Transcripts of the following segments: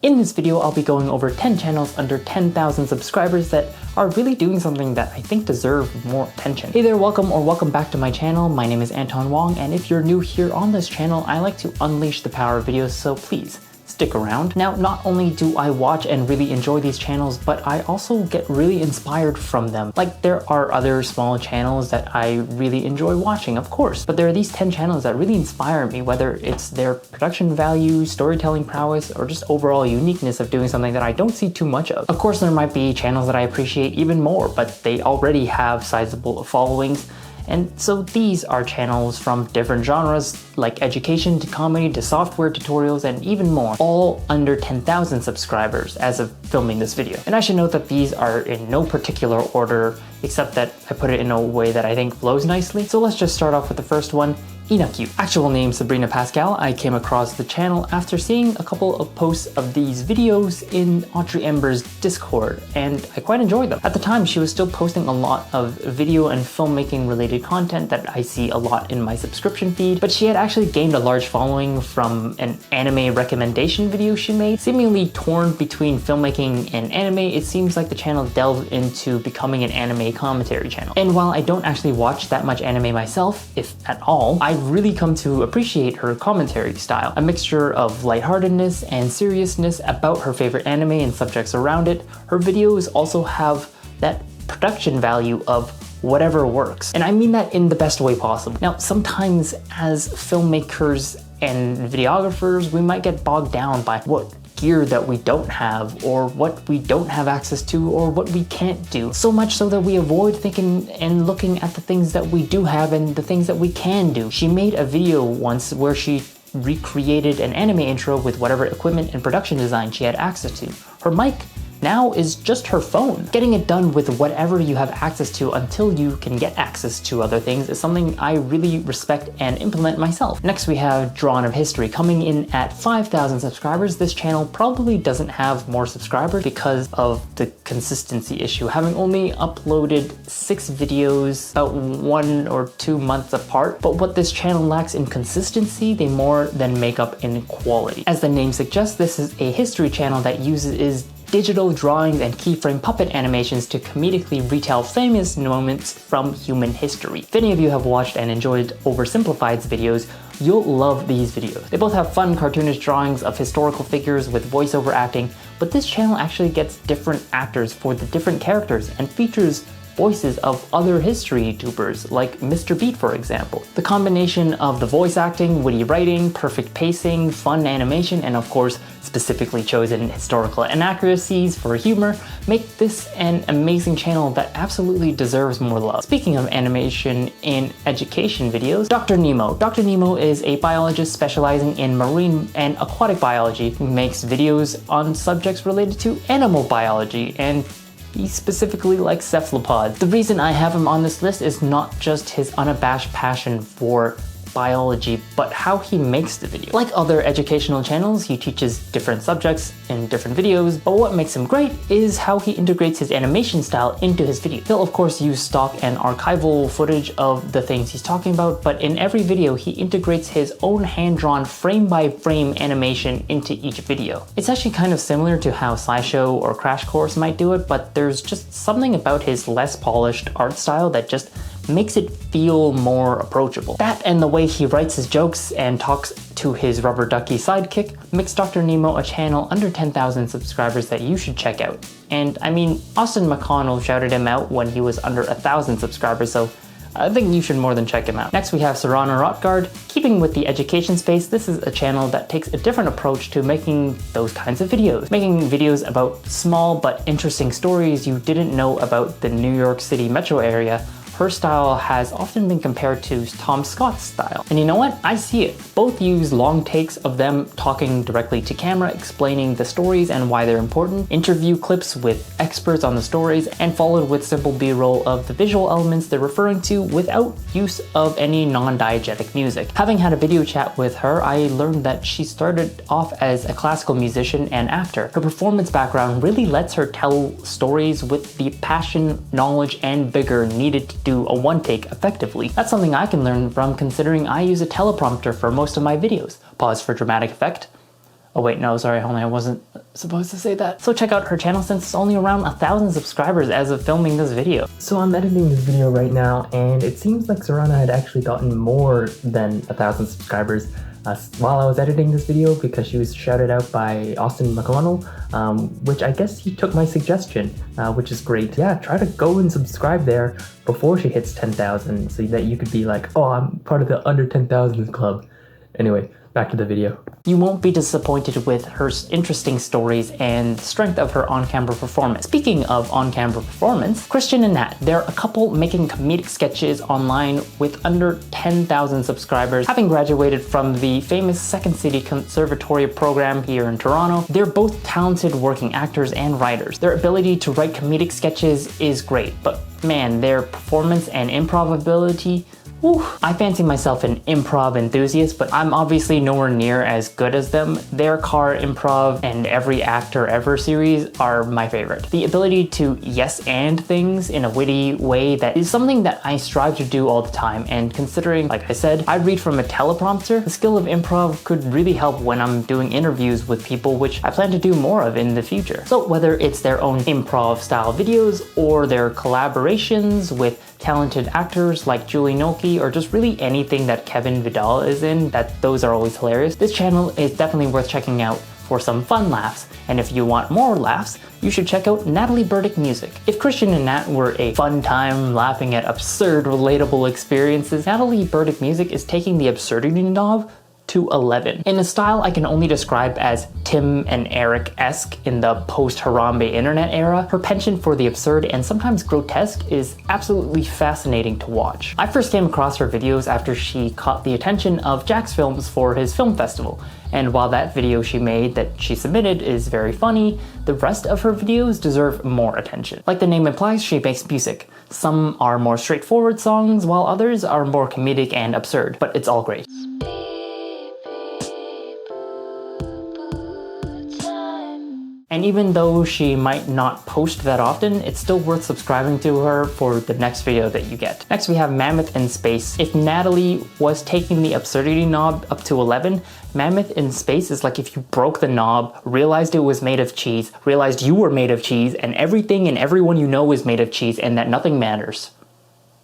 In this video, I'll be going over 10 channels under 10,000 subscribers that are really doing something that I think deserve more attention. Hey there, welcome back to my channel. My name is Anton Wong, and if you're new here on this channel, I like to unleash the power of videos, so please stick around. Now, not only do I watch and really enjoy these channels, but I also get really inspired from them. Like, there are other small channels that I really enjoy watching, of course, but there are these 10 channels that really inspire me, whether it's their production value, storytelling prowess, or just overall uniqueness of doing something that I don't see too much of. Of course, there might be channels that I appreciate even more, but they already have sizable followings. And so these are channels from different genres, like education to comedy to software tutorials and even more, all under 10,000 subscribers as of filming this video. And I should note that these are in no particular order, except that I put it in a way that I think flows nicely. So let's just start off with the first one, Inakyu. Actual name Sabrina Pascal. I came across the channel after seeing a couple of posts of these videos in Audrey Ember's Discord, and I quite enjoyed them. At the time, she was still posting a lot of video and filmmaking related content that I see a lot in my subscription feed, but she had actually gained a large following from an anime recommendation video she made. Seemingly torn between filmmaking and anime, it seems like the channel delved into becoming an anime commentary channel. And while I don't actually watch that much anime myself, if at all, I really come to appreciate her commentary style. A mixture of lightheartedness and seriousness about her favorite anime and subjects around it. Her videos also have that production value of whatever works. And I mean that in the best way possible. Now, sometimes as filmmakers and videographers, we might get bogged down by what gear that we don't have, or what we don't have access to, or what we can't do. So much so that we avoid thinking and looking at the things that we do have and the things that we can do. She made a video once where she recreated an anime intro with whatever equipment and production design she had access to. Her mic now is just her phone. Getting it done with whatever you have access to until you can get access to other things is something I really respect and implement myself. Next, we have Drawn of History. Coming in at 5,000 subscribers, this channel probably doesn't have more subscribers because of the consistency issue, having only uploaded 6 videos about 1 or 2 months apart. But what this channel lacks in consistency, they more than make up in quality. As the name suggests, this is a history channel that uses digital drawings and keyframe puppet animations to comedically retell famous moments from human history. If any of you have watched and enjoyed Oversimplified's videos, you'll love these videos. They both have fun cartoonish drawings of historical figures with voiceover acting, but this channel actually gets different actors for the different characters and features voices of other history YouTubers, like Mr. Beat, for example. The combination of the voice acting, witty writing, perfect pacing, fun animation, and of course, specifically chosen historical inaccuracies for humor, make this an amazing channel that absolutely deserves more love. Speaking of animation in education videos, Dr. NEMO. Dr. NEMO is a biologist specializing in marine and aquatic biology who makes videos on subjects related to animal biology, and he specifically likes cephalopods. The reason I have him on this list is not just his unabashed passion for biology, but how he makes the video. Like other educational channels, he teaches different subjects in different videos, but what makes him great is how he integrates his animation style into his video. He'll of course use stock and archival footage of the things he's talking about, but in every video he integrates his own hand-drawn frame-by-frame animation into each video. It's actually kind of similar to how SciShow or Crash Course might do it, but there's just something about his less polished art style that just makes it feel more approachable. That and the way he writes his jokes and talks to his rubber ducky sidekick makes Dr. NEMO a channel under 10,000 subscribers that you should check out. And I mean, Austin McConnell shouted him out when he was under 1,000 subscribers, so I think you should more than check him out. Next, we have Saranna Rotgard. Keeping with the education space, this is a channel that takes a different approach to making those kinds of videos. Making videos about small but interesting stories you didn't know about the New York City metro area. Her style has often been compared to Tom Scott's style. And you know what? I see it. Both use long takes of them talking directly to camera, explaining the stories and why they're important, interview clips with experts on the stories, and followed with simple B-roll of the visual elements they're referring to without use of any non-diegetic music. Having had a video chat with her, I learned that she started off as a classical musician and actor. Her performance background really lets her tell stories with the passion, knowledge, and vigor needed to do a one take effectively. That's something I can learn from, considering I use a teleprompter for most of my videos. Pause for dramatic effect. Oh wait, no, sorry, hold on, I wasn't supposed to say that? So check out her channel since it's only around 1,000 subscribers as of filming this video. So I'm editing this video right now, and it seems like Saranna had actually gotten more than 1,000 subscribers while I was editing this video, because she was shouted out by Austin McConnell, which I guess he took my suggestion, which is great. Yeah, try to go and subscribe there before she hits 10,000 so that you could be like, oh, I'm part of the under 10,000 club. Anyway, back to the video. You won't be disappointed with her interesting stories and strength of her on-camera performance. Speaking of on-camera performance, Christian and Nat, they're a couple making comedic sketches online with under 10,000 subscribers. Having graduated from the famous Second City Conservatory program here in Toronto, they're both talented working actors and writers. Their ability to write comedic sketches is great, but man, their performance and improv ability, whew. I fancy myself an improv enthusiast, but I'm obviously nowhere near as good as them. Their Car Improv and Every Actor Ever series are my favorite. The ability to yes and things in a witty way, that is something that I strive to do all the time, and considering, like I said, I read from a teleprompter, the skill of improv could really help when I'm doing interviews with people, which I plan to do more of in the future. So whether it's their own improv style videos or their collaborations with talented actors like Julie Noki, or just really anything that Kevin Vidal is in, those are always hilarious. This channel is definitely worth checking out for some fun laughs, and if you want more laughs, you should check out Natalie Burdick Music. If Christian and Nat were a fun time laughing at absurd, relatable experiences, Natalie Burdick Music is taking the absurdity knob to 11. In a style I can only describe as Tim and Eric-esque in the post-Harambe internet era, her penchant for the absurd and sometimes grotesque is absolutely fascinating to watch. I first came across her videos after she caught the attention of Jack's Films for his film festival, and while that video she made that she submitted is very funny, the rest of her videos deserve more attention. Like the name implies, she makes music. Some are more straightforward songs, while others are more comedic and absurd, but it's all great. And even though she might not post that often, it's still worth subscribing to her for the next video that you get. Next we have Mammoth in Space. If Natalie was taking the absurdity knob up to 11, Mammoth in Space is like if you broke the knob, realized it was made of cheese, realized you were made of cheese, and everything and everyone you know is made of cheese, and that nothing matters.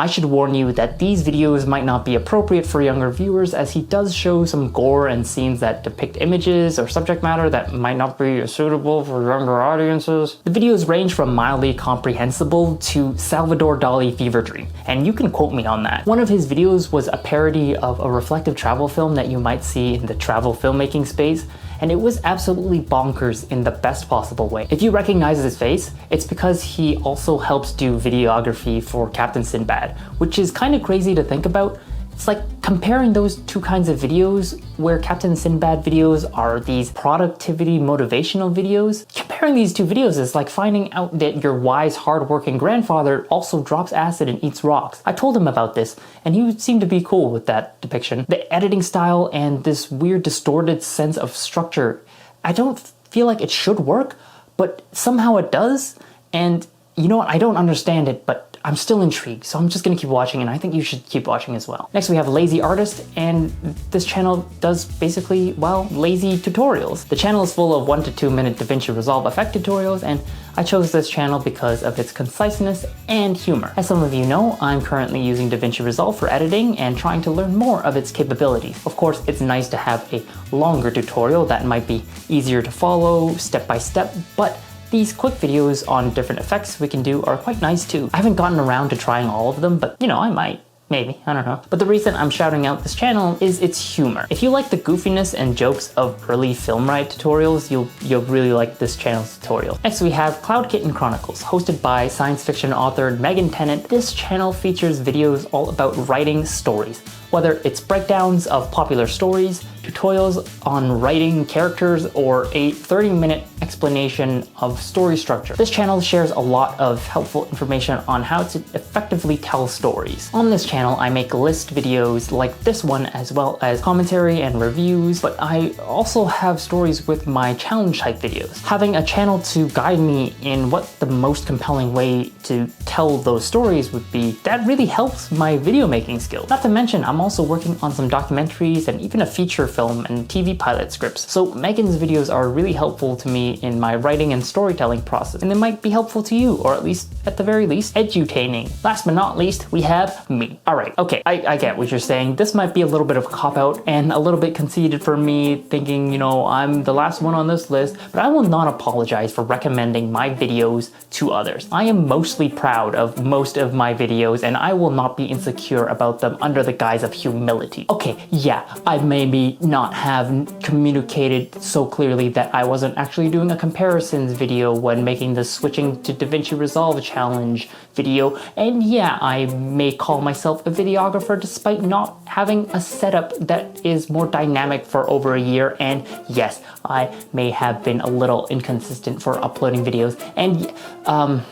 I should warn you that these videos might not be appropriate for younger viewers, as he does show some gore and scenes that depict images or subject matter that might not be suitable for younger audiences. The videos range from mildly comprehensible to Salvador Dali fever dream, and you can quote me on that. One of his videos was a parody of a reflective travel film that you might see in the travel filmmaking space, and it was absolutely bonkers in the best possible way. If you recognize his face, it's because he also helps do videography for Captain Sinbad, which is kind of crazy to think about. It's like comparing those two kinds of videos, where Captain Sinbad videos are these productivity motivational videos. Comparing these two videos is like finding out that your wise, hardworking grandfather also drops acid and eats rocks. I told him about this, and he seemed to be cool with that depiction. The editing style and this weird distorted sense of structure, I don't feel like it should work, but somehow it does, and you know what, I don't understand it, but I'm still intrigued, so I'm just gonna keep watching, and I think you should keep watching as well. Next we have Lazy Artist, and this channel does basically, well, lazy tutorials. The channel is full of 1 to 2 minute DaVinci Resolve effect tutorials, and I chose this channel because of its conciseness and humor. As some of you know, I'm currently using DaVinci Resolve for editing and trying to learn more of its capabilities. Of course, it's nice to have a longer tutorial that might be easier to follow step by step, but these quick videos on different effects we can do are quite nice too. I haven't gotten around to trying all of them, but you know, I might. Maybe, I don't know. But the reason I'm shouting out this channel is its humor. If you like the goofiness and jokes of early film ride tutorials, you'll really like this channel's tutorial. Next we have Kitten Chronicles, hosted by science fiction author Megan Tennant. This channel features videos all about writing stories, whether it's breakdowns of popular stories, tutorials on writing characters, or a 30-minute explanation of story structure. This channel shares a lot of helpful information on how to effectively tell stories. On this channel, I make list videos like this one, as well as commentary and reviews, but I also have stories with my challenge type videos. Having a channel to guide me in what the most compelling way to tell those stories would be, that really helps my video making skills. Not to mention, I'm also working on some documentaries and even a feature film and TV pilot scripts. So Megan's videos are really helpful to me in my writing and storytelling process, and it might be helpful to you, or at least, at the very least, edutaining. Last but not least, we have me. All right, okay, I get what you're saying. This might be a little bit of a cop-out and a little bit conceited for me, thinking, you know, I'm the last one on this list, but I will not apologize for recommending my videos to others. I am mostly proud of most of my videos, and I will not be insecure about them under the guise of humility. Okay, yeah, I maybe not have communicated so clearly that I wasn't actually doing a comparisons video when making the switching to DaVinci Resolve challenge video, and yeah, I may call myself a videographer despite not having a setup that is more dynamic for over a year, and yes, I may have been a little inconsistent for uploading videos, and I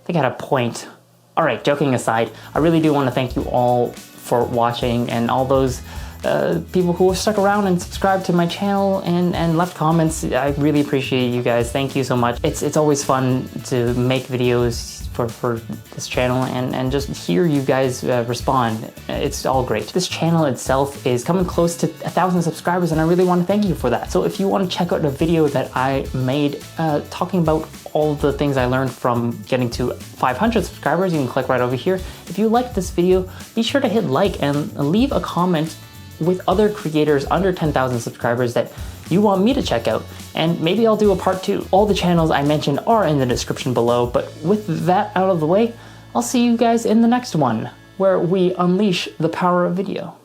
think I had a point. All right, joking aside, I really do want to thank you all for watching, and all those people who have stuck around and subscribed to my channel and left comments. I really appreciate you guys. Thank you so much. It's always fun to make videos for this channel and just hear you guys respond. It's all great. This channel itself is coming close to 1,000 subscribers, and I really want to thank you for that. So if you want to check out a video that I made talking about all the things I learned from getting to 500 subscribers, you can click right over here. If you liked this video, be sure to hit like and leave a comment with other creators under 10,000 subscribers that you want me to check out, and maybe I'll do a part 2. All the channels I mentioned are in the description below, but with that out of the way, I'll see you guys in the next one, where we unleash the power of video.